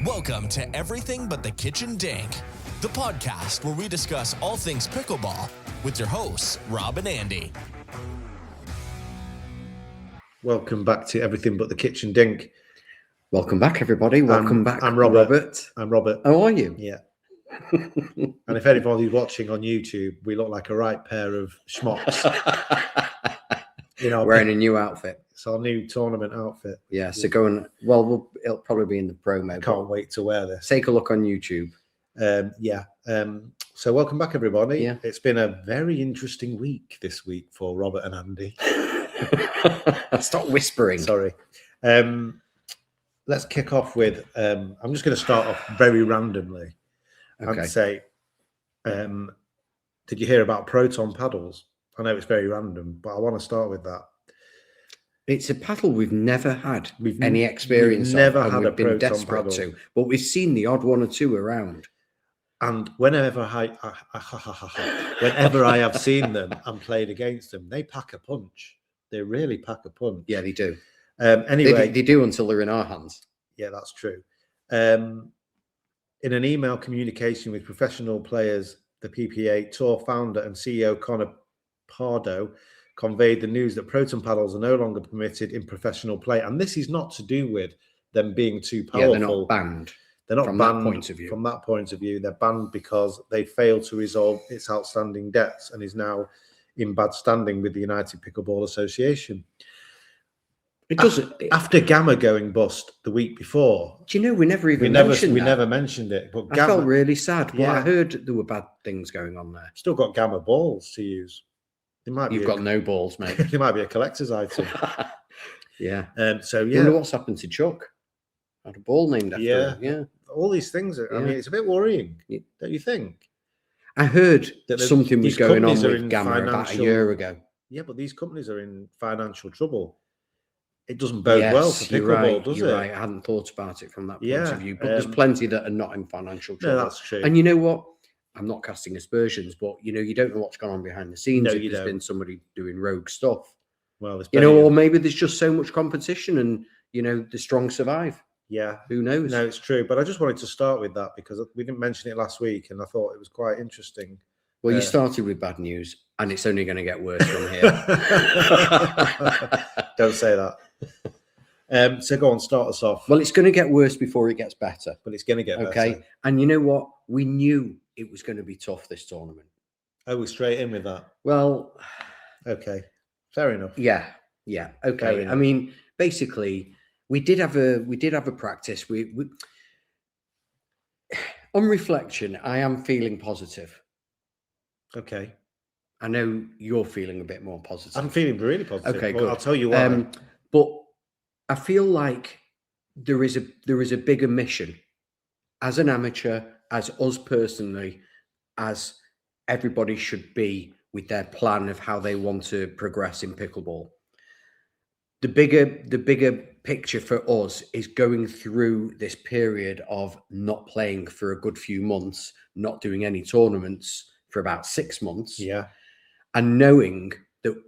Welcome to Everything But the Kitchen Dink, the podcast where we discuss all things pickleball with your hosts, Rob and Andy. Welcome back to Everything But the Kitchen Dink. Welcome back, everybody. Welcome back. I'm Robert. I'm Robert. How are you? Yeah. And if anybody's watching on YouTube, we look like a right pair of schmucks. Wearing a new outfit. It's our new tournament outfit. Yeah, so go and, it'll probably be in the promo. Can't wait to wear this. Take a look on YouTube. So welcome back, everybody. Yeah. It's been a very interesting week this week for Robert and Andy. Stop whispering. Sorry. Let's kick off with, I'm just going to start off very randomly and say, did you hear about proton paddles? I know it's very random, but I want to start with that. It's a paddle we've never had any experience we've never of, had we've a been proton desperate paddle. to, but we've seen the odd one or two around. And whenever I have seen them and played against them, they pack a punch. They really pack a punch. Yeah, they do. Anyway, they do until they're in our hands. Yeah, that's true. In an email communication with professional players, the PPA Tour founder and CEO Connor Pardo conveyed the news that proton paddles are no longer permitted in professional play. And this is not to do with them being too powerful. Yeah, they're not banned. They're not from banned that point of view. From that point of view. They're banned because they failed to resolve its outstanding debts and is now in bad standing with the United Pickleball Association. It doesn't. After Gamma going bust the week before. Do you know, we never mentioned that. Never mentioned it. But I Gamma, felt really sad. But Yeah. I heard there were bad things going on there. Still got Gamma balls to use. You've got no balls, mate. They might be a collector's item. Yeah. So I yeah, wonder what's happened to Chuck. Had a ball named after him. Yeah. all these things. I mean, it's a bit worrying, don't you think? I heard that something was going on with Gamma financial... about a year ago. Yeah, but these companies are in financial trouble. It doesn't bode well for pickleball, does it? You're right. I hadn't thought about it from that point of view. But there's plenty that are not in financial trouble. No, that's true. And you know what? I'm not casting aspersions, but you don't know what's gone on behind the scenes. No, if there's been somebody doing rogue stuff. Well, or maybe there's just so much competition, and the strong survive. Yeah, who knows? No, it's true. But I just wanted to start with that because we didn't mention it last week, and I thought it was quite interesting. Well, you started with bad news, and it's only going to get worse from here. Don't say that. So go on, start us off. Well, it's going to get worse before it gets better. But it's going to get better. Okay. And you know what? We knew it was going to be tough, this tournament. Oh, we're straight in with that. Well, okay. Fair enough. Yeah. Okay. I mean, basically, we did have a practice. We on reflection, I am feeling positive. Okay. I know you're feeling a bit more positive. I'm feeling really positive. Okay, well, good. I'll tell you why. But I feel like there is a bigger mission as an amateur, as us personally, as everybody should be with their plan of how they want to progress in pickleball. The bigger picture for us is going through this period of not playing for a good few months, not doing any tournaments for about 6 months. Yeah. And knowing that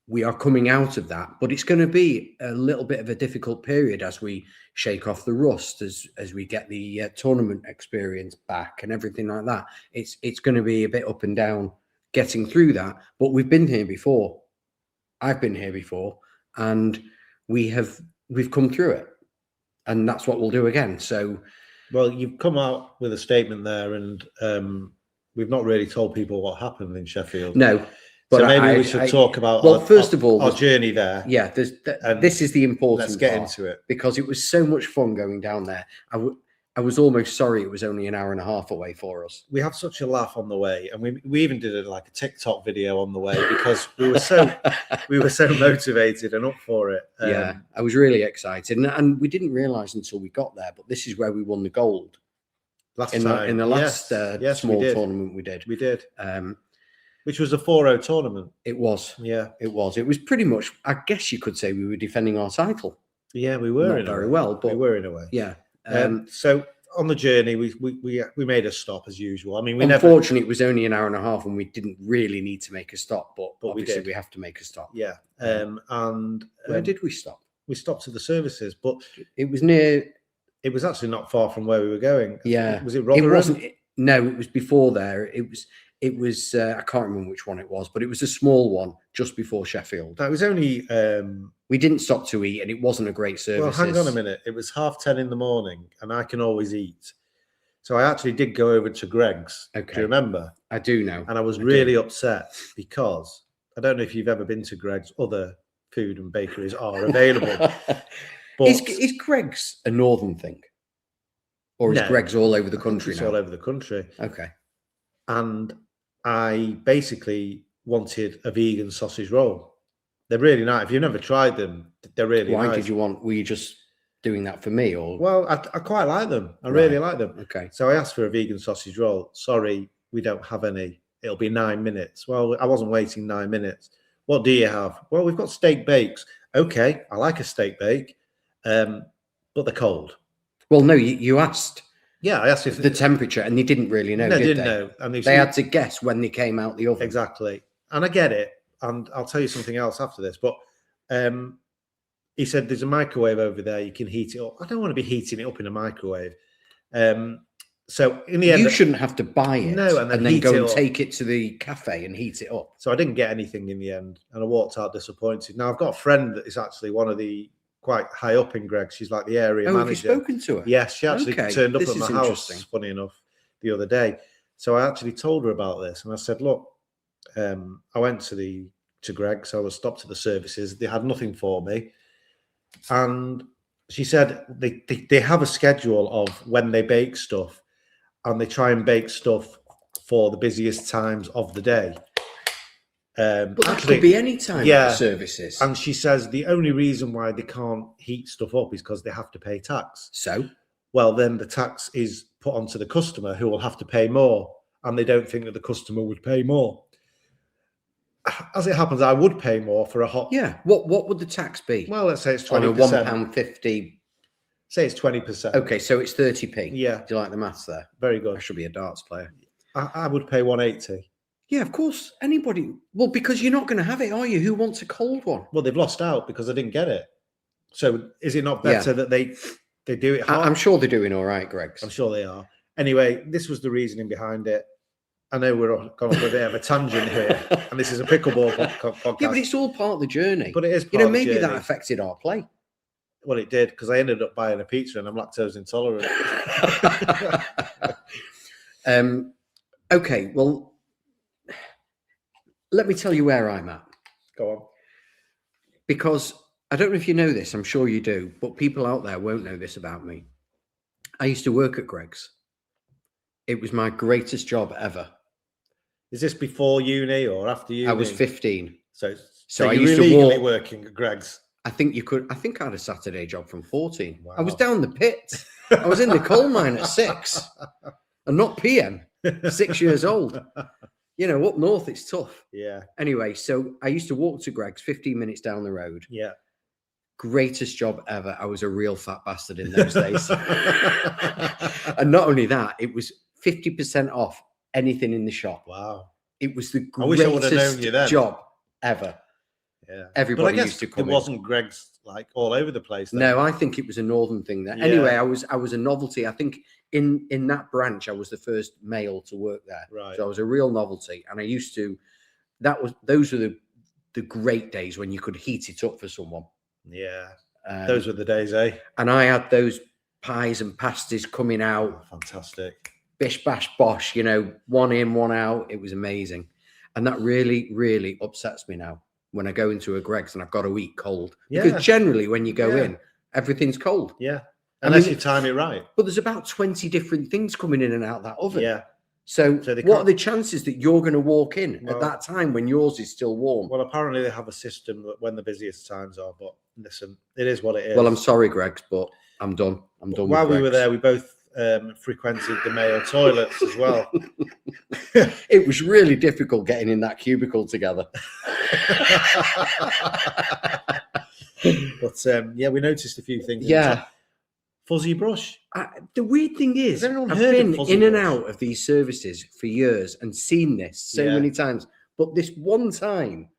we are coming out of that, but it's going to be a little bit of a difficult period as we shake off the rust, as we get the tournament experience back and everything like that. It's going to be a bit up and down getting through that, but we've been here before. I've been here before, and we've come through it, and that's what we'll do again. So, well, you've come out with a statement there, and we've not really told people what happened in Sheffield. No. But so maybe we should talk about our journey there. Yeah, this is the important. Let's get into it, because it was so much fun going down there. I was almost sorry it was only an hour and a half away for us. We had such a laugh on the way, and we even did a TikTok video on the way because we were so motivated and up for it. Yeah, I was really excited, and we didn't realise until we got there, but this is where we won the gold in the last small tournament we did. We did. Which was a 4-0 tournament. It was. Yeah. It was. It was pretty much, I guess you could say, we were defending our title. Yeah, we were. Not very well, but we were in a way. Yeah. So on the journey, we made a stop as usual. I mean, unfortunately, it was only an hour and a half, and we didn't really need to make a stop, but obviously we have to make a stop. Yeah. And where did we stop? We stopped at the services, but it was near It was actually not far from where we were going. Yeah. Was it Rotherham? It wasn't. No, it was before there. It was. I can't remember which one it was, but it was a small one just before Sheffield. That was only. We didn't stop to eat, and it wasn't a great service. Well, hang on a minute. It was 10:30 in the morning, and I can always eat. So I actually did go over to Greg's. Okay. Do you remember? I do now. And I was really upset because I don't know if you've ever been to Greg's. Other food and bakeries are available. But Is Greg's a northern thing? Or is No, Greg's all over the country it's now? all over the country. Okay. And I basically wanted a vegan sausage roll. They're really nice. If you've never tried them, they're really nice. Why did you want? Were you just doing that for me, or? Well, I quite like them. I really like them. Okay. So I asked for a vegan sausage roll. Sorry, we don't have any. It'll be 9 minutes. Well, I wasn't waiting 9 minutes. What do you have? Well, we've got steak bakes. Okay, I like a steak bake, but they're cold. Well, no, you asked. Yeah, I asked if the temperature, and they didn't really know. No, did didn't they? know, and they had to guess when they came out the oven. Exactly, and I get it. And I'll tell you something else after this. But he said there's a microwave over there. You can heat it up. I don't want to be heating it up in a microwave. So in the end, you shouldn't have to buy it. No, and then go and take it to the cafe and heat it up. So I didn't get anything in the end, and I walked out disappointed. Now I've got a friend that is actually one of the quite high up in Greg's. She's like the area manager. Have you spoken to her? Yes, she actually turned up this at my is house, funny enough, the other day. So I actually told her about this, and I said, look, I went to Greg's. I was stopped at the services. They had nothing for me. And she said they have a schedule of when they bake stuff, and they try and bake stuff for the busiest times of the day. But that could be any time for services. And she says the only reason why they can't heat stuff up is because they have to pay tax. So? Well, then the tax is put onto the customer, who will have to pay more, and they don't think that the customer would pay more. As it happens, I would pay more for a hot... Yeah. What would the tax be? Well, let's say it's 20%. On a £1.50. Say it's 20%. Okay, so it's 30p. Yeah. Do you like the maths there? Very good. I should be a darts player. I would pay 180. Yeah, of course. Anybody. Well, because you're not going to have it, are you? Who wants a cold one? Well, they've lost out because I didn't get it. So is it not better that they do it hard? I'm sure they're doing all right, Greg's. I'm sure they are. Anyway, this was the reasoning behind it. I know we're going on a bit of a tangent here, and this is a pickleball podcast. Yeah, but it's all part of the journey. But it is part of the maybe journey. that affected our play. Well, it did, because I ended up buying a pizza, and I'm lactose intolerant. Okay, well, let me tell you where I'm at. Go on. Because I don't know if you know this, I'm sure you do, but people out there won't know this about me. I used to work at Greg's. It was my greatest job ever. Is this before uni or after uni? I was 15. So I you used were to illegally walk. working at Greg's. I think I had a Saturday job from 14. Wow. I was down the pit. I was in the coal mine at 6 and not PM, 6 years old. You know, up north, it's tough. Yeah. Anyway, so I used to walk to Greg's 15 minutes down the road. Yeah. Greatest job ever. I was a real fat bastard in those days. And not only that, it was 50% off anything in the shop. Wow. It was the I wish I would have known greatest you then. job ever. Yeah. Everybody but I guess used to come it wasn't Greg's like all over the place then. No, I think it was a northern thing there. Yeah. Anyway, I was a novelty. I think in that branch, I was the first male to work there. Right. So I was a real novelty. And I used to, those were the great days when you could heat it up for someone. Yeah. Those were the days, eh? And I had those pies and pasties coming out. Oh, fantastic. Bish, bash, bosh, you know, one in, one out. It was amazing. And that really, really upsets me now when I go into a Greg's and I've got to eat cold. Yeah. Because generally when you go in, everything's cold. Yeah. Unless you time it right. But there's about 20 different things coming in and out that oven. Yeah. So what are the chances that you're going to walk in at that time when yours is still warm? Well, apparently they have a system that when the busiest times are, but listen, it is what it is. Well, I'm sorry, Greg's, but I'm done. I'm done. While with we were Greg's. there, we both frequented the male toilets as well. It was really difficult getting in that cubicle together. But yeah, we noticed a few things. Yeah. Fuzzy brush. The weird thing is, I've been in and out of these services for years and seen this so many times. But this one time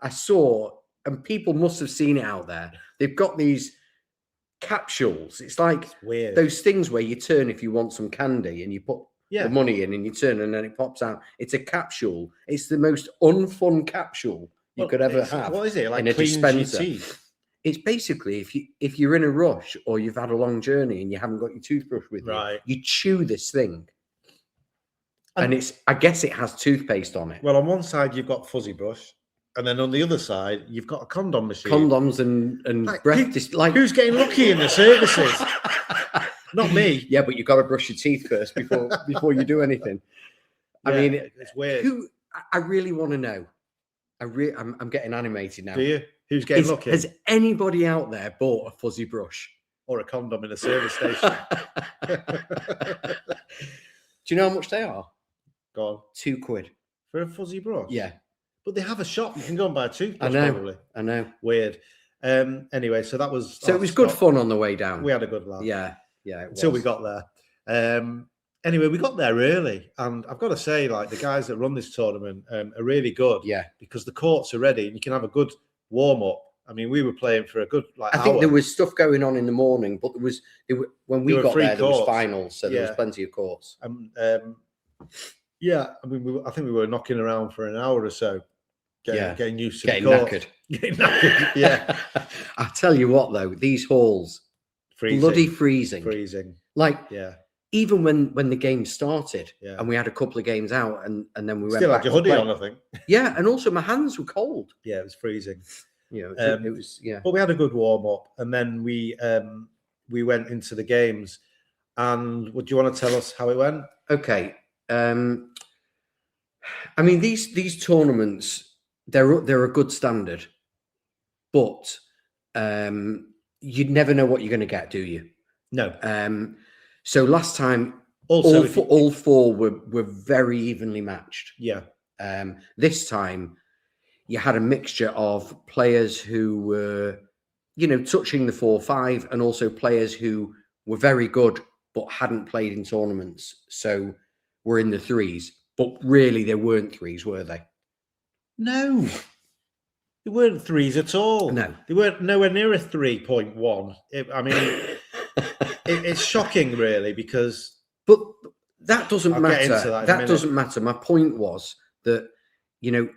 I saw, and people must have seen it out there, they've got these capsules. It's like weird. those things where you turn if you want some candy and you put the money in and you turn and then it pops out. It's a capsule. It's the most unfun capsule you could ever have. What is it? Like in a dispenser. teeth? It's basically if you're in a rush or you've had a long journey and you haven't got your toothbrush with you chew this thing. And I guess it has toothpaste on it. Well, on one side you've got fuzzy brush, and then on the other side you've got a condom machine. Condoms and breath. Who's getting lucky in the services? Not me. Yeah, but you've got to brush your teeth first before you do anything. I mean, it's weird. I really want to know. I'm getting animated now. Do you? Who's getting lucky? Has anybody out there bought a fuzzy brush or a condom in a service station? Do you know how much they are? Go on. £2 for a fuzzy brush. Yeah, but they have a shop. You can go and buy a toothbrush. I know. Weird. Anyway, so that was. So it was good fun on the way down. We had a good laugh. Yeah. Until we got there. Anyway, we got there early, and I've got to say, like, the guys that run this tournament are really good. Yeah, because the courts are ready, and you can have a good warm up. I mean, we were playing for a good hour. I think there was stuff going on in the morning, but when we got there, there was finals, so there was plenty of courts. Yeah, I mean, I think we were knocking around for an hour or so, getting used to getting the court. knackered. Getting knackered. Yeah. I tell you what, though, these halls, bloody freezing. Like, even when the game started, and we had a couple of games out, and then we went still back had your hoodie on, I think. Yeah, and also my hands were cold. Yeah, it was freezing. You know, it was But we had a good warm up, and then we went into the games. And would you want to tell us how it went? Okay. I mean, these tournaments, they're a good standard, but you'd never know what you're going to get, do you? No. So last time, also all four were very evenly matched. Yeah. This time, you had a mixture of players who were, touching the 4-5, and also players who were very good but hadn't played in tournaments, so were in the threes. But really, they weren't threes, were they? No. They weren't threes at all. No. They weren't nowhere near a 3.1. It's shocking, really, because... But that doesn't matter. That doesn't matter. My point was that, you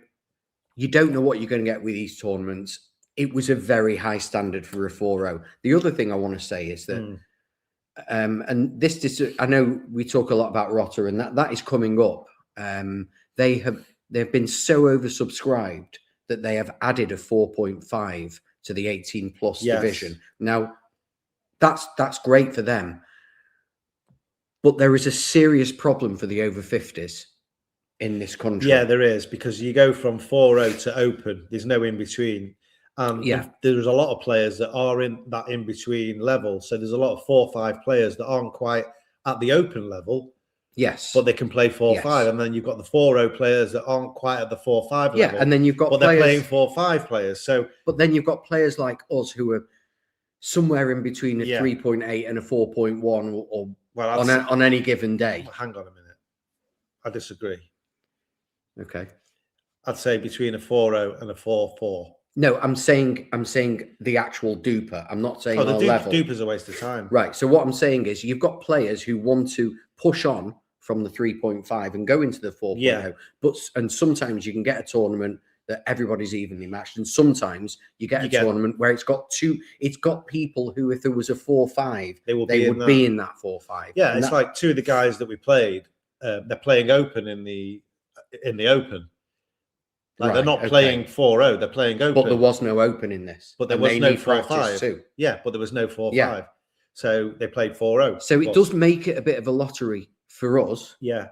don't know what you're going to get with these tournaments. It was a very high standard for a 4-0. The other thing I want to say is that, and I know we talk a lot about Rotter, and that is coming up. They've been so oversubscribed that they have added a 4.5 to the 18+ division. Now, that's great for them, but there is a serious problem for the over 50s in this country. Yeah, there is, because you go from 4-0 to open. There's no in between. And there's a lot of players that are in that in between level. So there's a lot of 4-5 players that aren't quite at the open level. Yes, but they can play 4-5, and then you've got the 4-0 players that aren't quite at the 4-5 level. Yeah, and then you've got they're playing 4-5 players. So, but then you've got players like us who are somewhere in between a 3.8 and a 4.1, or on any given day. Hang on a minute, I disagree. Okay, I'd say between a 4-0 and a 4-4. No, I'm saying the actual duper. I'm not saying the level. Duper's a waste of time. Right. So what I'm saying is you've got players who want to push on from the 3.5 and go into the 4.0. Yeah. And sometimes you can get a tournament that everybody's evenly matched, and sometimes you get a tournament where it's got people who, if there was a 4-5, they would be in that 4-5. Yeah, and it's like two of the guys that we played. They're playing open in the open. Like, they're not playing 4-0, they're playing open. But there was no open in this. But there was no 4-5. Yeah, but there was no 4-5. Yeah. So they played 4-0. So it does make it a bit of a lottery for us. Yeah.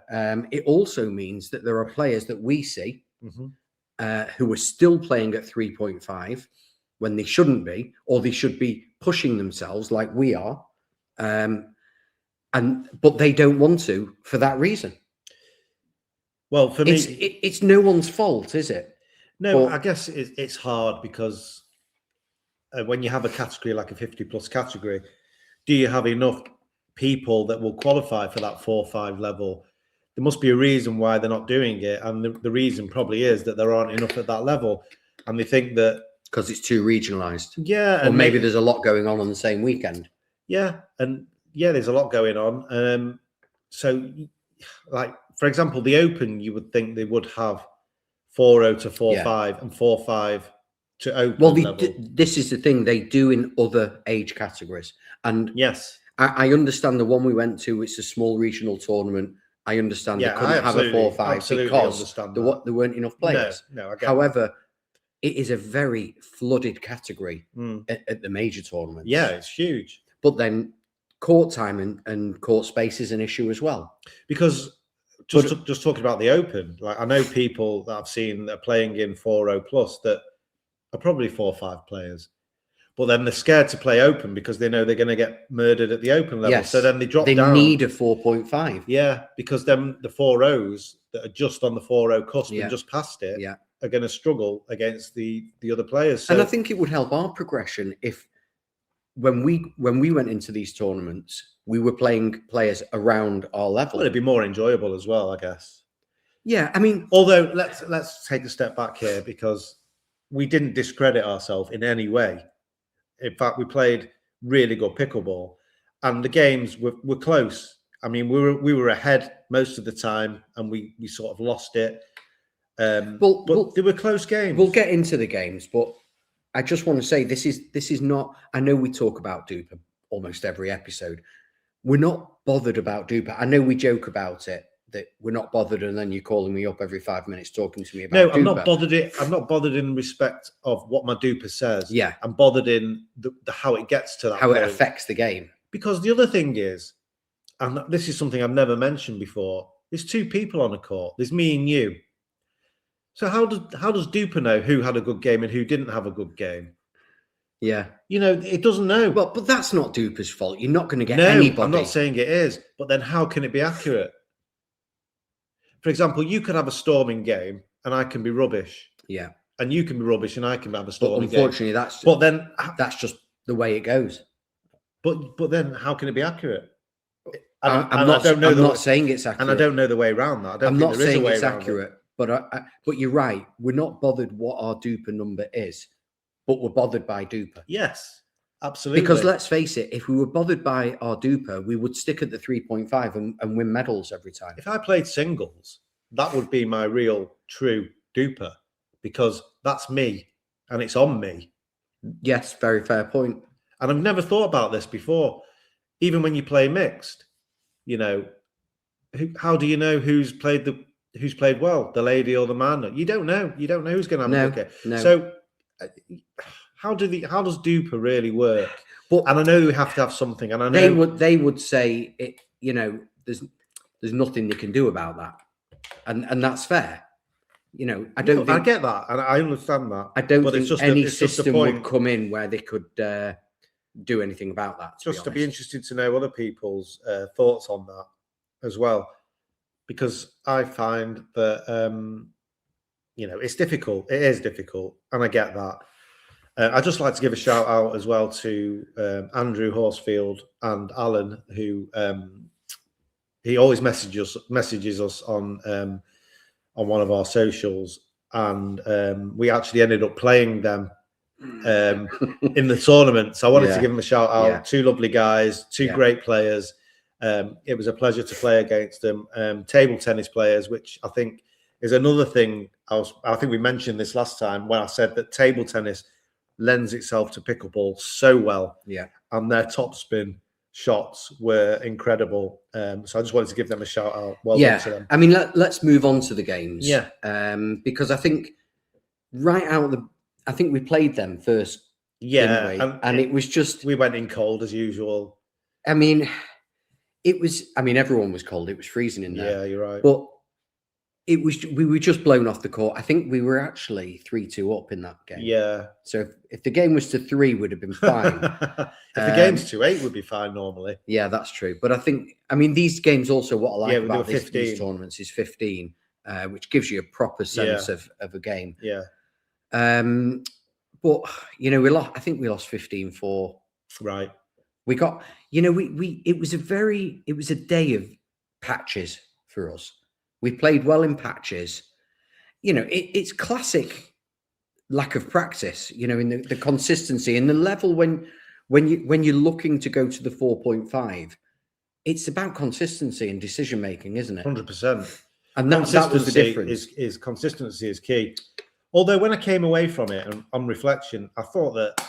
It also means that there are players that we see who are still playing at 3.5 when they shouldn't be, or they should be pushing themselves like we are. But they don't want to for that reason. Well, for me, it's no one's fault, is it? No, I guess it's hard because when you have a category like a 50+ category, do you have enough people that will qualify for that 4-5 level? There must be a reason why they're not doing it, and the reason probably is that there aren't enough at that level, and they think that because it's too regionalised. Yeah, Or and maybe there's a lot going on the same weekend. Yeah, and there's a lot going on. So, like for example, the Open, you would think they would have 4-0 to 4-5 and 4-5 to Open level. This is the thing they do in other age categories, and yes, I understand the one we went to. It's a small regional tournament. I understand they couldn't have a 4-5 because there weren't enough players. No, I get However, it is a very flooded category that. at the major tournaments. Yeah, it's huge. But then court time and court space is an issue as well. Because just talking about the Open, like I know people that I've seen that are playing in 4-0 plus that are probably 4-5 players. But then they're scared to play Open because they know they're going to get murdered at the Open level. Yes, so then they drop down. They need a 4.5. Yeah, because then the 4-0s that are just on the 4-0 cusp and just past it are going to struggle against the other players. So, and I think it would help our progression if when we went into these tournaments, we were playing players around our level. Well, it'd be more enjoyable as well, I guess. Yeah, I mean, although let's take a step back here because we didn't discredit ourselves in any way. In fact, we played really good pickleball, and the games were close. I mean, we were ahead most of the time, and we sort of lost it. But they were close games. We'll get into the games, but I just want to say this is not. I know we talk about Duper almost every episode. We're not bothered about Duper. I know we joke about it, that we're not bothered, and then you're calling me up every 5 minutes talking to me about Duper. I'm not bothered. I'm not bothered in respect of what my Duper says. Yeah, I'm bothered in the how it gets to that. How it affects the game. Because the other thing is, and this is something I've never mentioned before, there's two people on a court. There's me and you. So how does Duper know who had a good game and who didn't have a good game? Yeah. It doesn't know. But that's not Duper's fault. You're not going to get anybody. I'm not saying it is. But then how can it be accurate? For example, you could have a storming game and I can be rubbish. Yeah. And you can be rubbish and I can have a storming game. Unfortunately, that's just the way it goes. But then how can it be accurate? I'm not saying it's accurate. And I don't know the way around that. I'm not saying it's accurate. But you're right. We're not bothered what our Duper number is, but we're bothered by Duper. Yes, absolutely. Because let's face it, if we were bothered by our Duper, we would stick at the 3.5 and win medals every time. If I played singles, that would be my real, true Duper, because that's me and it's on me. Yes, very fair point. And I've never thought about this before. Even when you play mixed, how do you know who's played well, the lady or the man? You don't know. You don't know who's going to have a good game. No. So how does Duper really work? And I know we have to have something. And I know they would say it. There's nothing they can do about that, and that's fair. I don't. I get that, and I understand that. I don't think any system would come in where they could do anything about that. To be interested to know other people's thoughts on that as well. Because I find that, it's difficult. It is difficult. And I get that. I'd just like to give a shout out as well to Andrew Horsfield and Alan, who he always messages us on one of our socials. And we actually ended up playing them in the tournament. So I wanted to give them a shout out. Yeah. Two lovely guys, two great players. It was a pleasure to play against them. Table tennis players, which I think is another thing. I think we mentioned this last time when I said that table tennis lends itself to pickleball so well. Yeah. And their topspin shots were incredible. So I just wanted to give them a shout out. Well done to them. I mean, let's move on to the games. Yeah. Because I think I think we played them first. Yeah. And it was just... We went in cold as usual. I mean... everyone was cold. It was freezing in there. Yeah, you're right. But we were just blown off the court. I think we were actually 3-2 up in that game. Yeah. So if the game was to 3, would have been fine. If the game's to 8, would be fine normally. Yeah, that's true. But I mean, these games also, what I like about these tournaments is 15, which gives you a proper sense of a game. Yeah. But I think we lost 15-4. Right. We got, it was a day of patches for us. We played well in patches. It's classic lack of practice, you know, in the consistency and the level when you're looking to go to the 4.5, it's about consistency and decision making, isn't it? 100%. And that was the difference. Is consistency is key. Although when I came away from it and on reflection, I thought that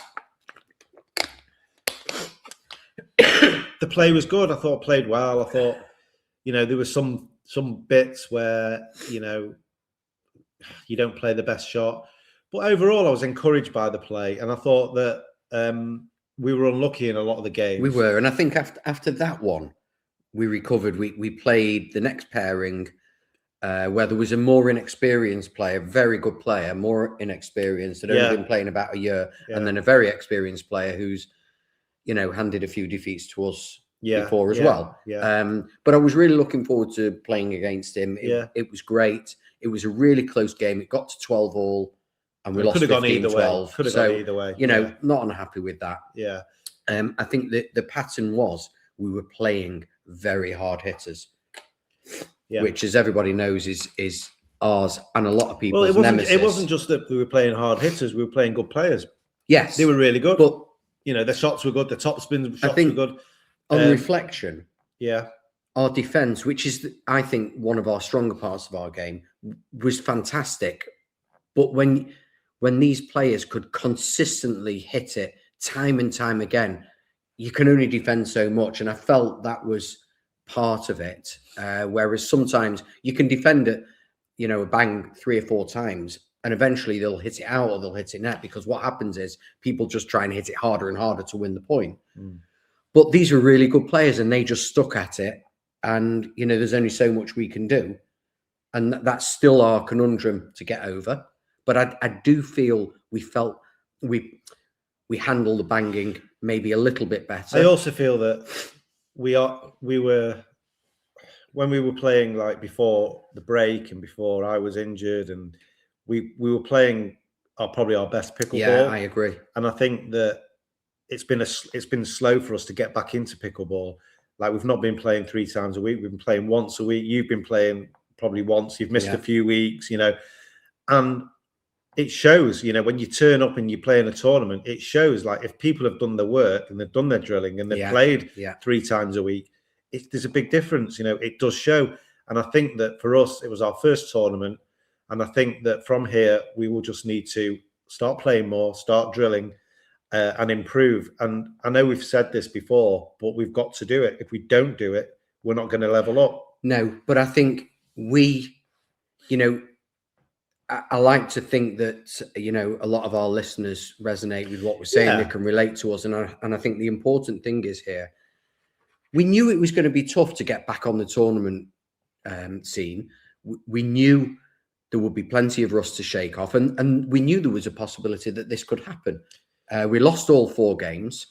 the play was good. I thought played well. I thought, you know, there was some bits where, you know, you don't play the best shot. But overall, I was encouraged by the play. And I thought that we were unlucky in a lot of the games. We were. And I think after that one, we recovered. We played the next pairing where there was a more inexperienced player, very good player, more inexperienced, had only been playing about a year, and then a very experienced player who's, you know, handed a few defeats to us before as well. Yeah. But I was really looking forward to playing against him. It was great. It was a really close game. It got to 12 all, and we lost 15-12. Could have gone either way. You know, not unhappy with that. Yeah. I think that the pattern was we were playing very hard hitters, which, as everybody knows, is ours and a lot of people's nemesis. It wasn't just that we were playing hard hitters; we were playing good players. Yes, they were really good. But you know, the shots were good. The top spin shots were good. On reflection, our defense, which is, I think, one of our stronger parts of our game, was fantastic. But when these players could consistently hit it time and time again, you can only defend so much. And I felt that was part of it. Whereas sometimes you can defend it, you know, a bang 3 or 4 times, and eventually they'll hit it out or they'll hit it net, because what happens is people just try and hit it harder and harder to win the point. But these are really good players and they just stuck at it. And, you know, there's only so much we can do. And that's still our conundrum to get over. But I do feel we handle the banging maybe a little bit better. I also feel that when we were playing, like before the break and before I was injured, and we were playing probably our best pickleball. Yeah, I agree. And I think that it's been slow for us to get back into pickleball. Like, we've not been playing 3 times a week. We've been playing once a week. You've been playing probably once. You've missed a few weeks, you know, and it shows, you know, when you turn up and you play in a tournament, it shows, like, if people have done their work and they've done their drilling and they've played 3 times a week, there's a big difference, you know, it does show. And I think that for us, it was our first tournament. And I think that from here, we will just need to start playing more, start drilling, and improve. And I know we've said this before, but we've got to do it. If we don't do it, we're not going to level up. No, but I think you know, I like to think that, you know, a lot of our listeners resonate with what we're saying. They can relate to us. And I think the important thing is here, we knew it was going to be tough to get back on the tournament scene. We knew there would be plenty of rust to shake off. And we knew there was a possibility that this could happen. We lost all 4 games.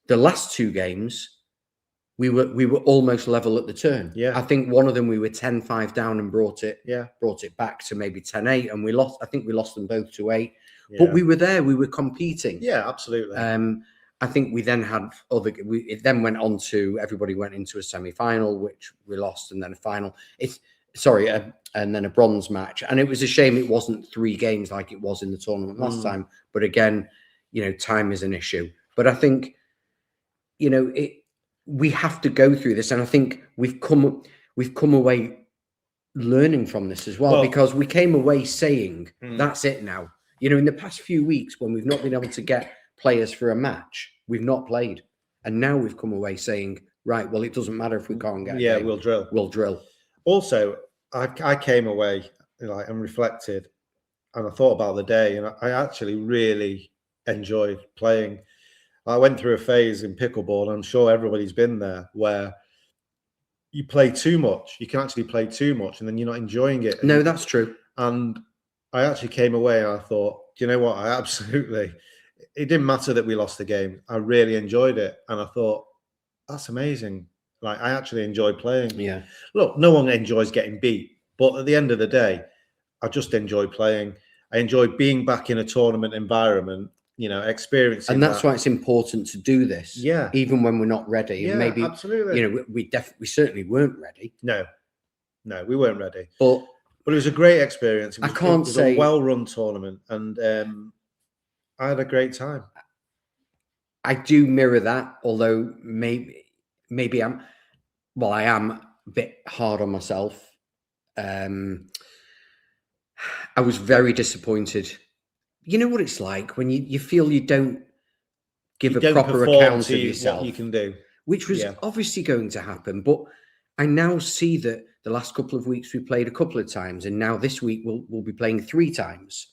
The last 2 games, we were almost level at the turn. Yeah. I think one of them we were 10-5 down and brought it back to maybe 10-8, and we lost them both to 8. Yeah. But we were there, we were competing. Yeah, absolutely. I think we then had it then went on to, everybody went into a semi-final, which we lost, and then a final. And then a bronze match. And it was a shame it wasn't 3 games like it was in the tournament last time. But again, you know, time is an issue. But I think, you know, we have to go through this, and I think we've come away learning from this as well, because we came away saying that's it now. You know, in the past few weeks, when we've not been able to get players for a match, we've not played, and now we've come away saying, right, well, it doesn't matter if we can't get a game. We'll drill. Also, I came away, like, and reflected, and I thought about the day, and I actually really enjoyed playing. I went through a phase in pickleball, and I'm sure everybody's been there, where you play too much. You can actually play too much, and then you're not enjoying it. No, that's true. And I actually came away and I thought, do you know what? It didn't matter that we lost the game. I really enjoyed it. And I thought, that's amazing. Like, I actually enjoyed playing. Yeah. Look, no one enjoys getting beat, but at the end of the day, I just enjoy playing. I enjoy being back in a tournament environment, you know, experiencing. And that's why it's important to do this. Yeah. Even when we're not ready. Yeah, and maybe, absolutely. You know, we certainly weren't ready. No, we weren't ready. But But it was a great experience. It was, I can't it was say a well-run tournament, and I had a great time. I do mirror that, although maybe I am a bit hard on myself. I was very disappointed. You know what it's like when you feel you don't give a proper account of yourself. What you can do, which was obviously going to happen. But I now see that the last couple of weeks we played a couple of times, and now this week we'll be playing 3 times.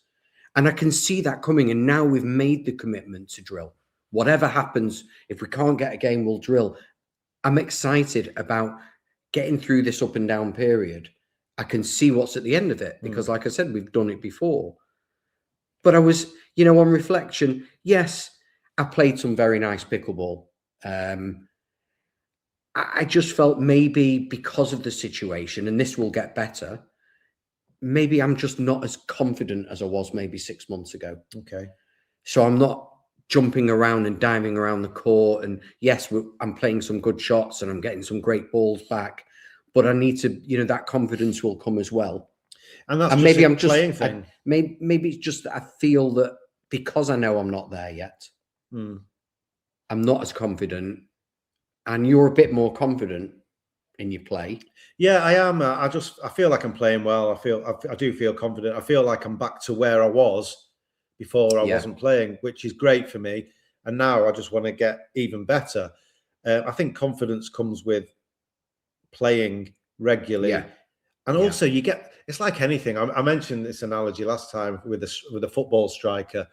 And I can see that coming. And now we've made the commitment to drill. Whatever happens, if we can't get a game, we'll drill. I'm excited about getting through this up and down period. I can see what's at the end of it because, like I said, we've done it before. But I was, on reflection, yes, I played some very nice pickleball. I just felt maybe because of the situation, and this will get better, maybe I'm just not as confident as I was maybe 6 months ago. Okay. So I'm not jumping around and diving around the court. And yes, I'm playing some good shots and I'm getting some great balls back. But I need to, that confidence will come as well. And that's maybe I'm just playing thing. Maybe it's just that I feel that because I know I'm not there yet, I'm not as confident. And you're a bit more confident in your play. Yeah, I am. I feel like I'm playing well. I do feel confident. I feel like I'm back to where I was before I wasn't playing, which is great for me. And now I just want to get even better. I think confidence comes with playing regularly. Yeah. And also it's like anything. I mentioned this analogy last time with a football striker.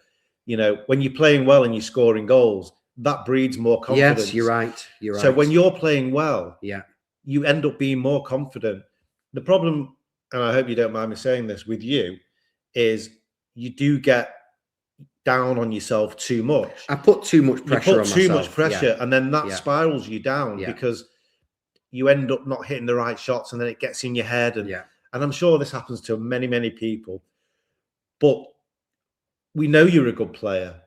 When you're playing well and you're scoring goals, that breeds more confidence. Yes, you're right. So when you're playing well, yeah, you end up being more confident. The problem, and I hope you don't mind me saying this with you, is you do get down on yourself too much. I put too much pressure on myself. You put too much pressure, and then that spirals you down because you end up not hitting the right shots, and then it gets in your head. And I'm sure this happens to many, many people. But we know you're a good player.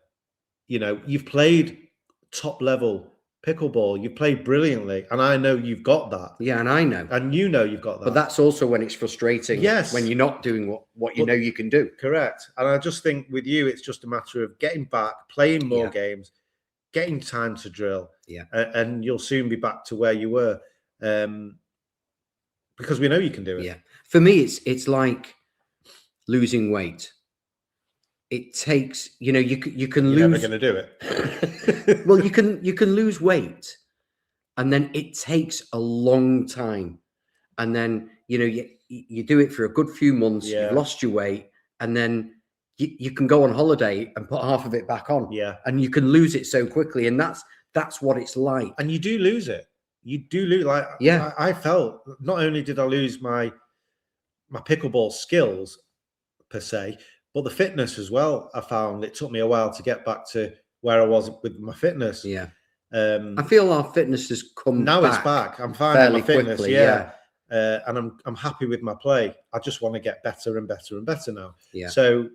You've played top level pickleball. You played brilliantly, and I know you've got that. Yeah, and I know, and you've got that. But that's also when it's frustrating. Yes, when you're not doing what you know you can do. Correct. And I just think with you, it's just a matter of getting back, playing more games, getting time to drill. Yeah, and you'll soon be back to where you were, because we know you can do it. Yeah, for me, it's like losing weight. It takes, you can lose. You're never going to do it. Well, you can lose weight, and then it takes a long time, and then you do it for a good few months. You've lost your weight, and then you can go on holiday and put half of it back on. Yeah, and you can lose it so quickly, and that's what it's like. And you do lose it. You do lose. Like I felt not only did I lose my pickleball skills per se, but the fitness as well. I found it took me a while to get back to where I was with my fitness. Yeah. I feel our fitness has come now. Back it's back. I'm finding my fitness. Quickly, and I'm happy with my play. I just want to get better and better and better now. Yeah. So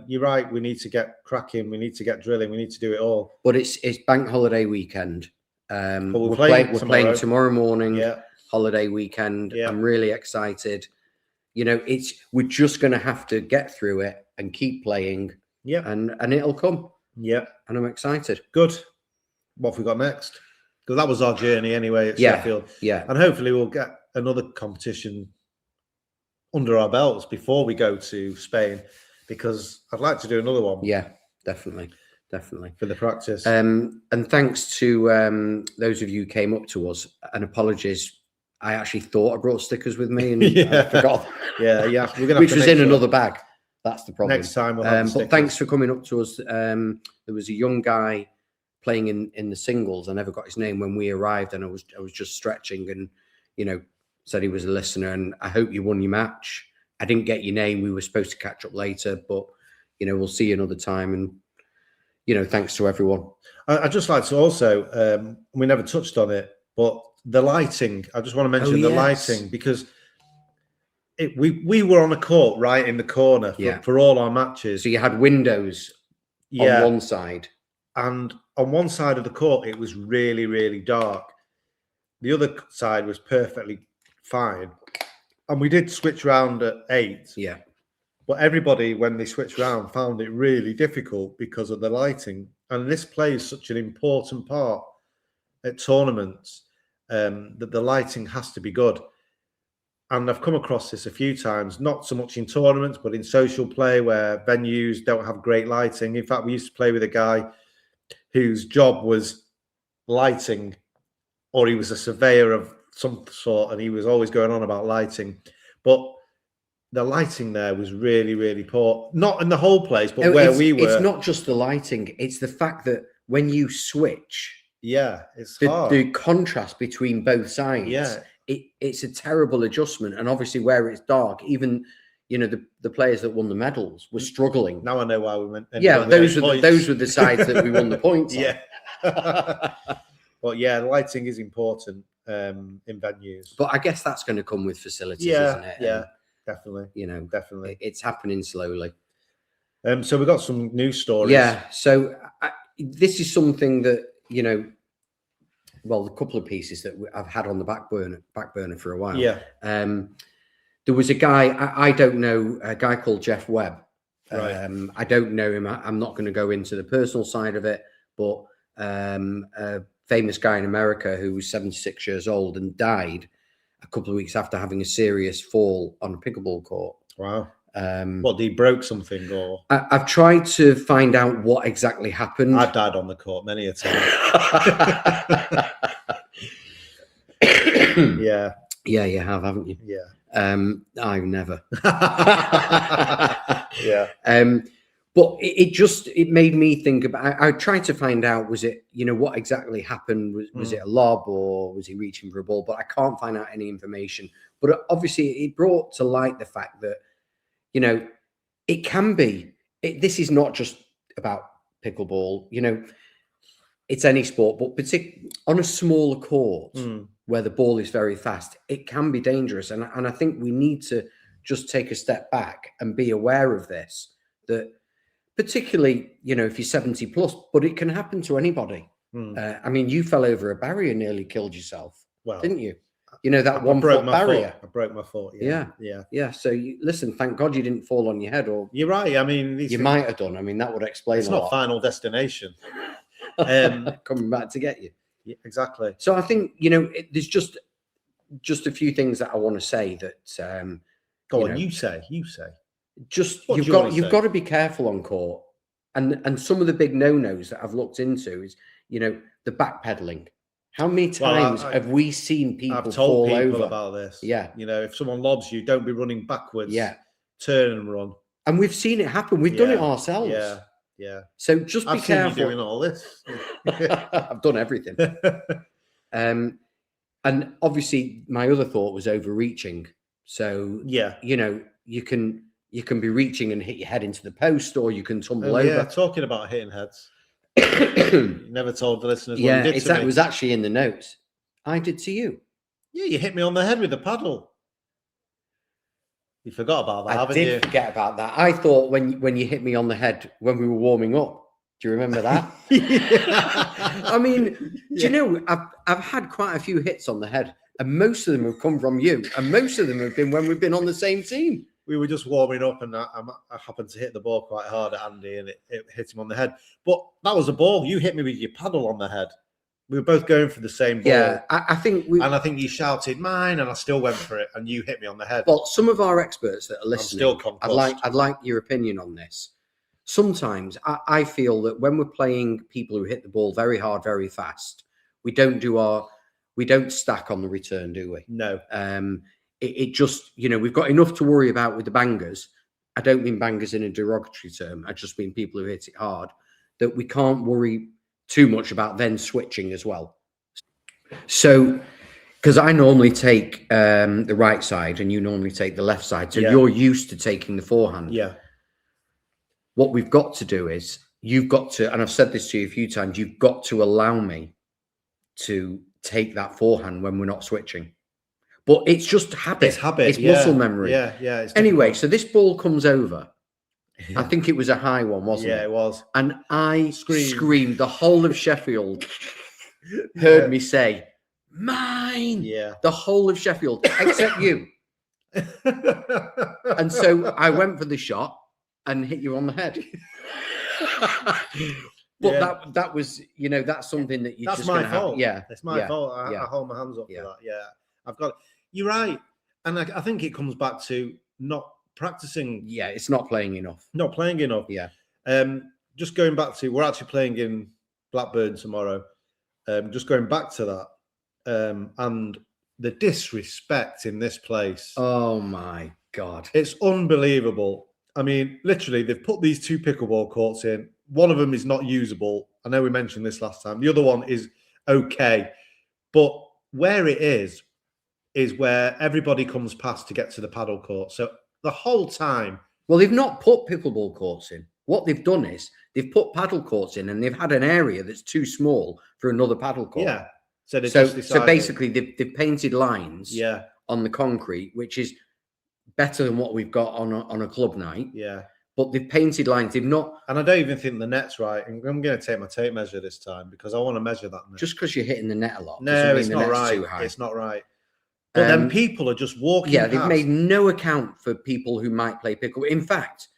you're right. We need to get cracking. We need to get drilling. We need to do it all. But it's bank holiday weekend. We're playing tomorrow morning. Yeah. Holiday weekend. Yeah. I'm really excited. We're just going to have to get through it and keep playing. Yeah. And it'll come. Yeah. And I'm excited. Good. What have we got next? Because that was our journey anyway at Sheffield. Yeah. And hopefully we'll get another competition under our belts before we go to Spain, because I'd like to do another one. Yeah, definitely. For the practice. And thanks to those of you who came up to us, and apologies. I actually thought I brought stickers with me and I forgot. Yeah. We're gonna Which was in another bag. That's the problem. Next time we'll have but thanks for coming up to us. There was a young guy playing in the singles. I never got his name when we arrived, and I was just stretching, and said he was a listener, and I hope you won your match. I didn't get your name. We were supposed to catch up later, but we'll see you another time. And thanks to everyone. I'd just like to also, we never touched on it, but the lighting. I just want to mention the lighting, because we were on a court right in the corner for all our matches. So you had windows on one side. And on one side of the court, it was really, really dark. The other side was perfectly fine. And we did switch round at 8. Yeah. But everybody, when they switched round, found it really difficult because of the lighting. And this plays such an important part at tournaments, that the lighting has to be good. And I've come across this a few times, not so much in tournaments, but in social play where venues don't have great lighting. In fact, we used to play with a guy whose job was lighting, or he was a surveyor of some sort, and he was always going on about lighting. But the lighting there was really, really poor. Not in the whole place, but where we were. It's not just the lighting. It's the fact that when you switch, it's hard. The contrast between both sides, it's a terrible adjustment. And obviously where it's dark, even, you know, the players that won the medals were struggling. Now I know why we went. Those were the sides that we won the points on. But yeah, lighting is important in venues. But I guess that's going to come with facilities, isn't it? Yeah. Definitely. You know, definitely. It's happening slowly. So we've got some news stories. Yeah. So this is something that, you know, well, a couple of pieces that I've had on the back burner for a while. Yeah. There was a guy, I don't know, a guy called Jeff Webb. Right. I don't know him. I'm not going to go into the personal side of it, but a famous guy in America who was 76 years old and died a couple of weeks after having a serious fall on a pickleball court. Wow. What, he broke something, or? I've tried to find out what exactly happened. I've died on the court many a time. Yeah. Yeah, you have, haven't you? Yeah. I've never. Yeah. But it made me think about. I tried to find out, was it, you know, what exactly happened? Was it a lob, or was he reaching for a ball? But I can't find out any information. But obviously, it brought to light the fact that, you know, it can be. This is not just about pickleball. You know, it's any sport, but particularly on a smaller court where the ball is very fast, it can be dangerous. And I think we need to just take a step back and be aware of this. That particularly, you know, if you're 70 plus, but it can happen to anybody. I mean, you fell over a barrier, nearly killed yourself, didn't you? You know, that 1 foot barrier. I broke my foot. Yeah. So listen, thank God you didn't fall on your head, or you're right. I mean, you might have done. I mean, that would explain. It's not Final Destination. Coming back to get you. Yeah, exactly. So I think, you know, there's just a few things that I want to say that. Go on, you say. Just you've got to be careful on court, and some of the big no-nos that I've looked into is, you know, the backpedaling. How many times have we seen people I've told fall people over about this? Yeah, you know, if someone lobs you, don't be running backwards. Yeah, turn and run. And we've seen it happen. We've done it ourselves. Yeah. So just be careful. Seen you doing all this. I've done everything. And obviously, my other thought was overreaching. So you know, you can be reaching and hit your head into the post, or you can tumble over. Yeah, talking about hitting heads. You never told the listeners what you did to me. It was actually in the notes. I did to you. Yeah, you hit me on the head with a paddle. You forgot about that, haven't you? I did forget about that. I thought when you hit me on the head when we were warming up. Do you remember that? I mean, do you know, I've had quite a few hits on the head, and most of them have come from you, and most of them have been when we've been on the same team. We were just warming up, and I happened to hit the ball quite hard at Andy, and it hit him on the head. But that was a ball. You hit me with your paddle on the head. We were both going for the same ball. Yeah, I think and I think you shouted mine, and I still went for it, and you hit me on the head. Well, some of our experts that are listening, I'm still concussed. I'd like your opinion on this. Sometimes I feel that when we're playing people who hit the ball very hard, very fast, we don't stack on the return, do we? No. It just, you know, we've got enough to worry about with the bangers. I don't mean bangers in a derogatory term. I just mean people who hit it hard, that we can't worry too much about then switching as well. So, because I normally take the right side and you normally take the left side. So you're used to taking the forehand. Yeah. What we've got to do is you've got to, and I've said this to you a few times, you've got to allow me to take that forehand when we're not switching. But it's just habit. It's habit. It's muscle memory. Yeah. Anyway, so this ball comes over. I think it was a high one, wasn't it? Yeah, it was. And I screamed. The whole of Sheffield heard me say, "Mine!" Yeah. The whole of Sheffield, except you. And so I went for the shot and hit you on the head. But that was, that's something that you that's just my fault. Yeah, it's my fault. I hold my hands up for that. Yeah, I've got. You're right, and I think it comes back to not practicing. Yeah, it's not playing enough. Not playing enough. Yeah. Just going back to, we're actually playing in Blackburn tomorrow. Just going back to that, and the disrespect in this place. Oh my God. It's unbelievable. I mean, literally, they've put these 2 pickleball courts in. One of them is not usable. I know we mentioned this last time. The other one is okay. But where it is where everybody comes past to get to the paddle court. So the whole time. Well, they've not put pickleball courts in. What they've done is they've put paddle courts in, and they've had an area that's too small for another paddle court. Yeah. So basically, they've painted lines on the concrete, which is better than what we've got on a club night. Yeah. But they've painted lines. They've not. And I don't even think the net's right. I'm going to take my tape measure this time because I want to measure that net. Just because you're hitting the net a lot. No, it's not right. It's not right. But then people are just walking. Yeah, they've made no account for people who might play pickleball. In fact,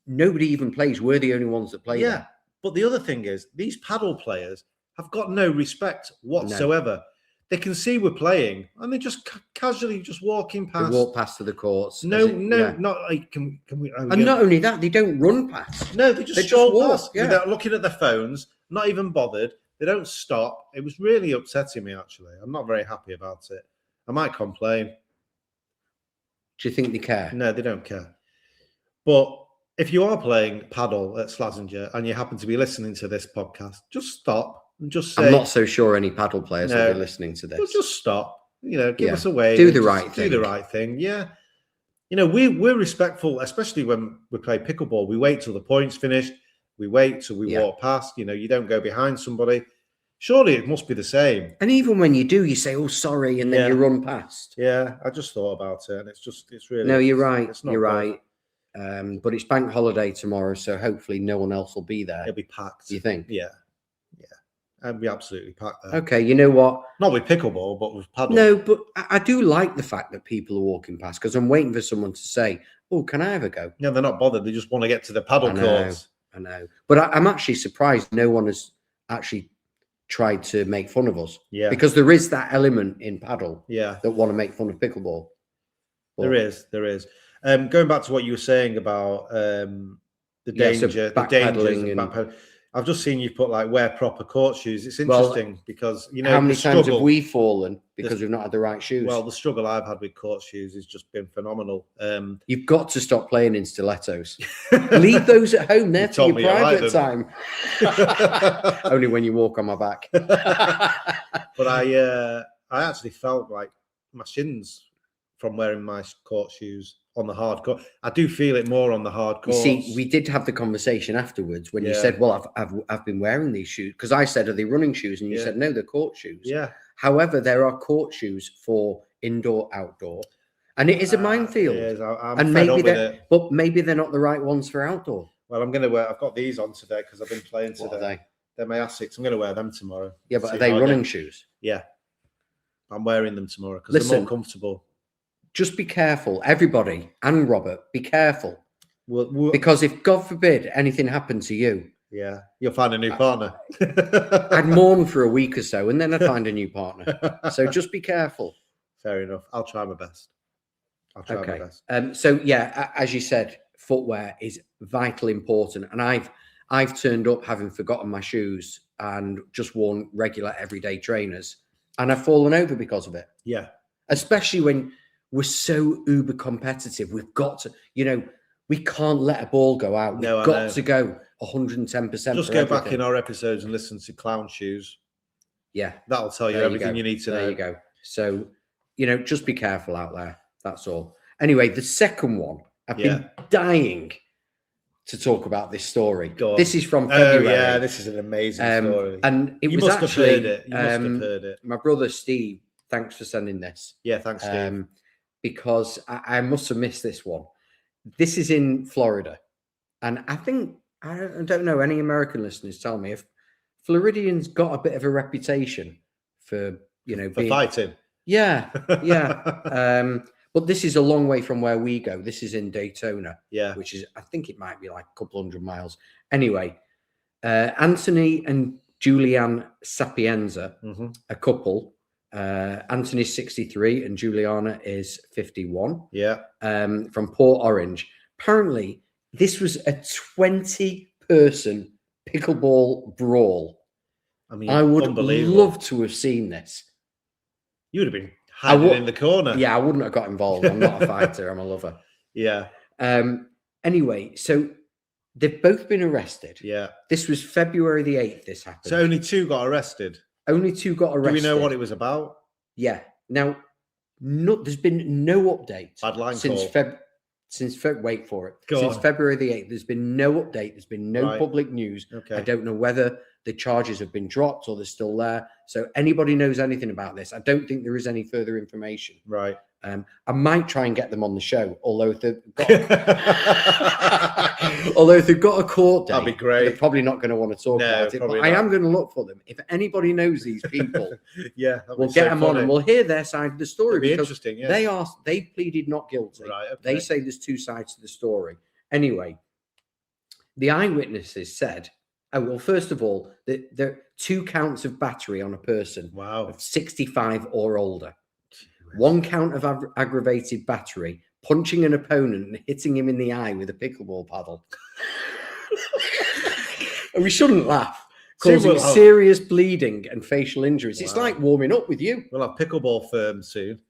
nobody even plays. We're the only ones that play. Yeah. There. But the other thing is, these paddle players have got no respect whatsoever. No. They can see we're playing, and they just casually just walking past. They walk past to the courts. Not like can we? And not only that, they don't run past. No, they just walk past without looking at their phones, not even bothered. They don't stop. It was really upsetting me, actually. I'm not very happy about it. I might complain. Do you think they care? No, they don't care. But if you are playing paddle at Slazenger and you happen to be listening to this podcast, just stop. Just say, I'm not so sure any paddle players will be listening to this. Well, just stop. Give us a wave. Do the right thing. Do the right thing. Yeah. We're respectful, especially when we play pickleball. We wait till the point's finished. We wait till we walk past. You don't go behind somebody. Surely it must be the same. And even when you do, you say, "Oh, sorry," and then you run past. Yeah, I just thought about it, and it's really. No, you're right. You're right. But it's bank holiday tomorrow, so hopefully no one else will be there. It'll be packed. Do you think? Yeah. I'd be absolutely packed there. Okay, you know what? Not with pickleball, but with paddle. No, but I do like the fact that people are walking past because I'm waiting for someone to say, "Oh, can I have a go?" No, they're not bothered. They just want to get to the paddle courts. I know. But I'm actually surprised no one has actually tried to make fun of us. Yeah. Because there is that element in paddle that want to make fun of pickleball. But there is. Going back to what you were saying about the danger, the dangers of backpedaling. I've just seen you put wear proper court shoes. It's interesting because how many times have we fallen because we've not had the right shoes? Well, the struggle I've had with court shoes has just been phenomenal. You've got to stop playing in stilettos. Leave those at home. They're for your private time. Only when you walk on my back. But I actually felt like my shins from wearing my court shoes on the hard court. I do feel it more on the hard court. You see, we did have the conversation afterwards when you said, "Well, I've been wearing these shoes," because I said, "Are they running shoes?" And you said, "No, they're court shoes." Yeah. However, there are court shoes for indoor, outdoor, and it is a minefield. It is. I'm fed up with it. But maybe they're not the right ones for outdoor. Well, I'm going to wear. I've got these on today because I've been playing today. What are they? They're my Asics. I'm going to wear them tomorrow. Yeah, but are they running shoes? Yeah, I'm wearing them tomorrow because they're more comfortable. Just be careful, everybody, and Robert, be careful. Because if, God forbid, anything happened to you, you'll find a new partner. I'd mourn for a week or so, and then I'd find a new partner. So just be careful. Fair enough. I'll try my best. My best. So as you said, footwear is vitally important, and I've turned up having forgotten my shoes and just worn regular everyday trainers, and I've fallen over because of it. Yeah, especially when we're so uber competitive. We've got to, we can't let a ball go out. We've got to go 110%. Just go back in our episodes and listen to Clown Shoes. Yeah. That'll tell you everything you need to know. There you go. So, just be careful out there. That's all. Anyway, the second one, I've been dying to talk about this story. This is from February. Oh, yeah, this is an amazing story. And it was actually... You must have heard it. My brother, Steve, thanks for sending this. Yeah, thanks, Steve. Because I must have missed this one. This is in Florida. And I think, I don't know, any American listeners tell me if Floridians got a bit of a reputation for, for fighting. Yeah. But this is a long way from where we go. This is in Daytona, Yeah. which is, I think it might be like a couple hundred miles. Anyway, Anthony and Julianne Sapienza, a couple. Anthony's 63 and Juliana is 51. Yeah. From Port Orange. Apparently, this was a 20-person pickleball brawl. I mean, I would love to have seen this. You would have been hiding in the corner. Yeah, I wouldn't have got involved. I'm not a fighter. I'm a lover. Yeah. Anyway, so they've both been arrested. Yeah. This was February the 8th. This happened. So only 2 got arrested. Only 2 got arrested. Do we know what it was about? Yeah. Now, there's been no update Bad line since call. wait for it. Go since on. February the 8th, there's been no update. There's been no public news. Okay. I don't know whether the charges have been dropped or they're still there. So anybody knows anything about this? I don't think there is any further information. Right. I might try and get them on the show, although if they've got, a court date, that'd be great. They're probably not going to want to talk about it. But I am going to look for them. If anybody knows these people, yeah, we'll get them on and we'll hear their side of the story. That'd be because interesting. Yeah. they pleaded not guilty. Right. Okay. They say there's 2 sides to the story. Anyway, the eyewitnesses said, well, first of all, there are 2 counts of battery on a person of 65 or older. 1 count of aggravated battery, punching an opponent and hitting him in the eye with a pickleball paddle. And we shouldn't laugh. Causing serious bleeding and facial injuries. Wow. It's like warming up with you. We'll have pickleball firms soon.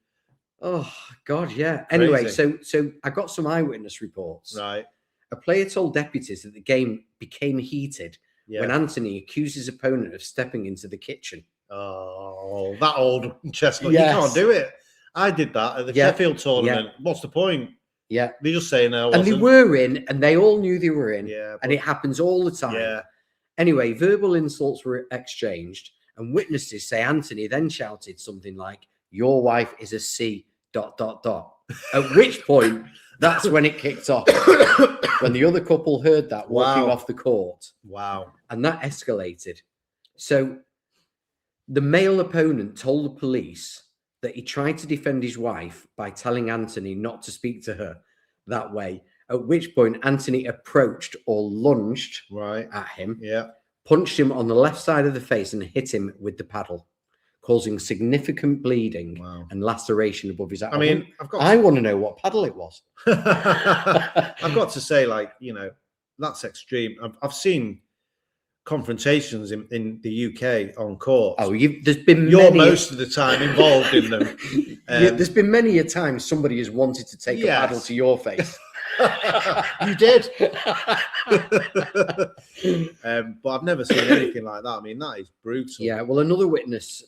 Oh, God, yeah. Anyway, so I got some eyewitness reports. Right. A player told deputies that the game became heated when Anthony accused his opponent of stepping into the kitchen. Oh, that old chestnut. Yes. You can't do it. I did that at the Sheffield tournament. Yeah. What's the point? Yeah. They just say no. And they were in, and they all knew they were in. Yeah. And it happens all the time. Yeah. Anyway, verbal insults were exchanged, and witnesses say Anthony then shouted something like, "Your wife is a C ... At which point, that's when it kicked off. When the other couple heard that walking off the court. Wow. And that escalated. So the male opponent told the police that he tried to defend his wife by telling Anthony not to speak to her that way, at which point Anthony approached or lunged at him, punched him on the left side of the face and hit him with the paddle, causing significant bleeding and laceration above his eye. I mean, I want to know what paddle it was. I've got to say, that's extreme. I've seen confrontations in the UK on court. Oh, there's been most of the time involved in them. There's been many a time somebody has wanted to take a paddle to your face. You did. But I've never seen anything like that. I mean, that is brutal. Yeah, well, another witness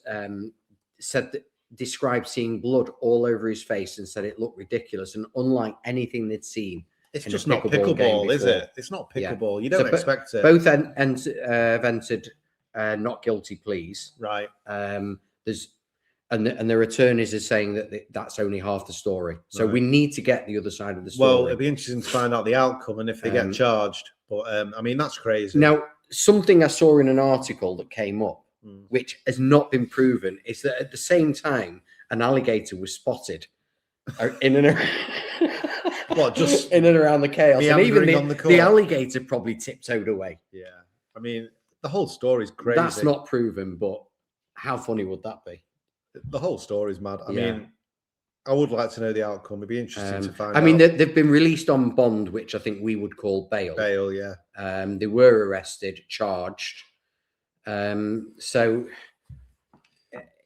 described seeing blood all over his face and said it looked ridiculous and unlike anything they'd seen. It's just not pickleball, is it? It's not pickleball. You don't expect it. Both have entered not guilty pleas. Right. And their attorneys are saying that that's only half the story. So we need to get the other side of the story. Well, it'd be interesting to find out the outcome and if they get charged. But I mean, that's crazy. Now, something I saw in an article that came up, which has not been proven, is that at the same time, an alligator was spotted in and around. What, just in and around the chaos? And even the alligator probably tiptoed away. Yeah. I mean, the whole story's crazy. That's not proven, but how funny would that be? The whole story's mad. I mean, I would like to know the outcome. It'd be interesting to find out. I mean, they've been released on bond, which I think we would call bail. Bail, yeah. They were arrested, charged. So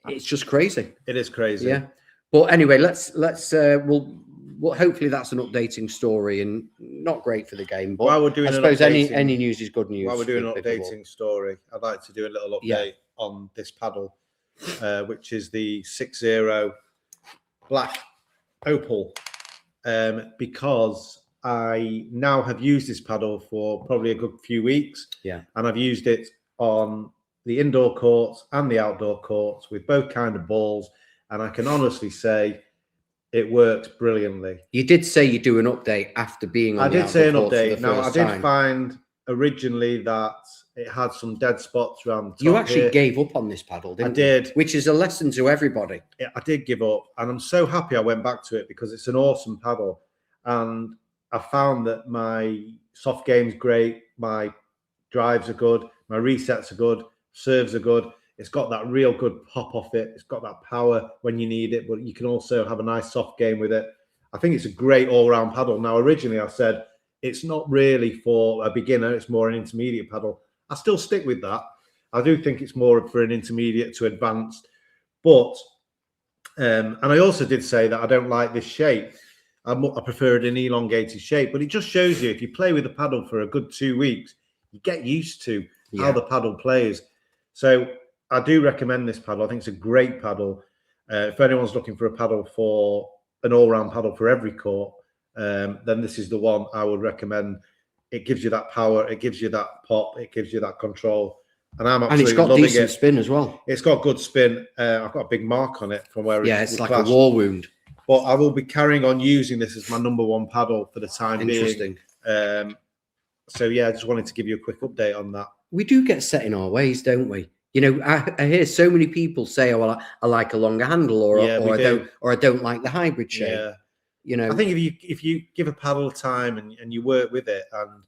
it's just crazy. It is crazy. Yeah. But anyway, we'll hopefully that's an updating story and not great for the game. But while we're doing I suppose any news is good news. While we're doing an updating story, I'd like to do a little update on this paddle, which is the 6-0 Black Opal, because I now have used this paddle for probably a good few weeks. Yeah. And I've used it on the indoor courts and the outdoor courts with both kind of balls. And I can honestly say it works brilliantly. You did say you do an update after being on I did say an update. Now, I did find originally that it had some dead spots around the top. You actually here. gave up on this paddle, didn't you? I did. Which is a lesson to everybody. Yeah, I did give up, and I'm so happy I went back to it because it's an awesome paddle. And I found that my soft game's great, my drives are good, my resets are good, serves are good. It's got that real good pop off it. It's got that power when you need it, but you can also have a nice soft game with it. I think it's a great all-round paddle. Now, originally I said it's not really for a beginner, it's more an intermediate paddle. I still stick with that. I do think it's more for an intermediate to advanced. But, and I also did say that I don't like this shape. I prefer it in elongated shape, but it just shows you if you play with the paddle for a good 2 weeks, you get used to how the paddle plays. So I do recommend this paddle. I think it's a great paddle. If anyone's looking for a paddle for an all-round paddle for every court, then this is the one I would recommend. It gives you that power, it gives you that pop, it gives you that control. And I'm absolutely loving it. It's got decent spin as well. It's got good spin. I've got a big mark on it from where it's like clashed. A war wound. But I will be carrying on using this as my number one paddle for the time being. So yeah, I just wanted to give you a quick update on that. We do get set in our ways, don't we? You know, I hear so many people say, "Oh, well, I like a longer handle," or I don't like the hybrid shape. Yeah. You know, I think if you give a paddle time and you work with it, and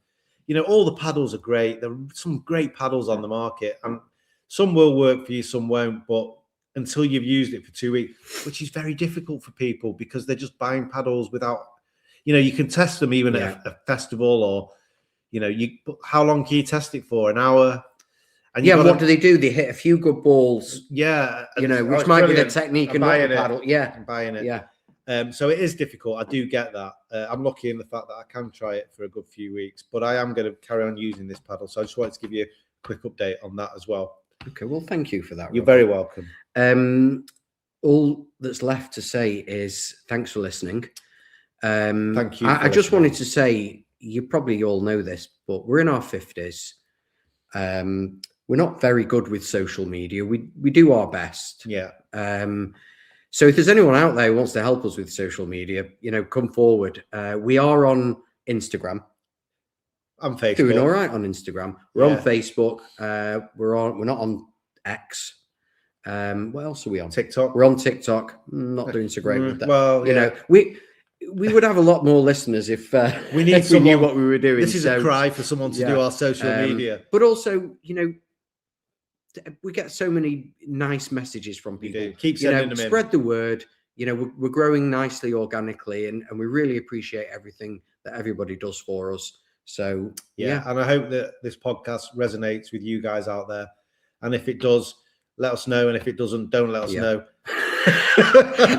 you know, all the paddles are great. There are some great paddles on the market, and some will work for you, some won't. But until you've used it for 2 weeks, which is very difficult for people because they're just buying paddles without, you know, you can test them even at a festival or, you know, how long can you test it for? An hour? And what do they do? They hit a few good balls. Yeah. You know, which might be the technique and not the paddle. Yeah. I'm buying it. Yeah. So it is difficult. I do get that. I'm lucky in the fact that I can try it for a good few weeks, but I am going to carry on using this paddle. So I just wanted to give you a quick update on that as well. Okay. Well, thank you for that. You're very welcome. All that's left to say is thanks for listening. Thank you. I just wanted to say, you probably all know this, but we're in our 50s. We're not very good with social media. We do our best. Yeah. So if there's anyone out there who wants to help us with social media, you know, come forward. We are on Instagram. I'm Facebook. Doing all right on Instagram. We're on Facebook. We're not on X. What else are we on? TikTok. We're on TikTok. Not doing so great with that. Well, you know, we would have a lot more listeners if we knew what we were doing. This is a cry for someone to do our social media. But also, you know, we get so many nice messages from people. Keep sending them spread the word. You know, we're growing nicely organically, and we really appreciate everything that everybody does for us. So yeah, and I hope that this podcast resonates with you guys out there. And if it does, let us know. And if it doesn't, don't let us know.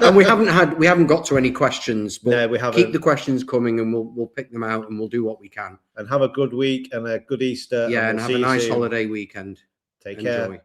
And we haven't got to any questions, but no, we haven't. Keep the questions coming, and we'll pick them out, and we'll do what we can. And have a good week and a good Easter. Yeah, and have a nice holiday weekend. Take care. Enjoy.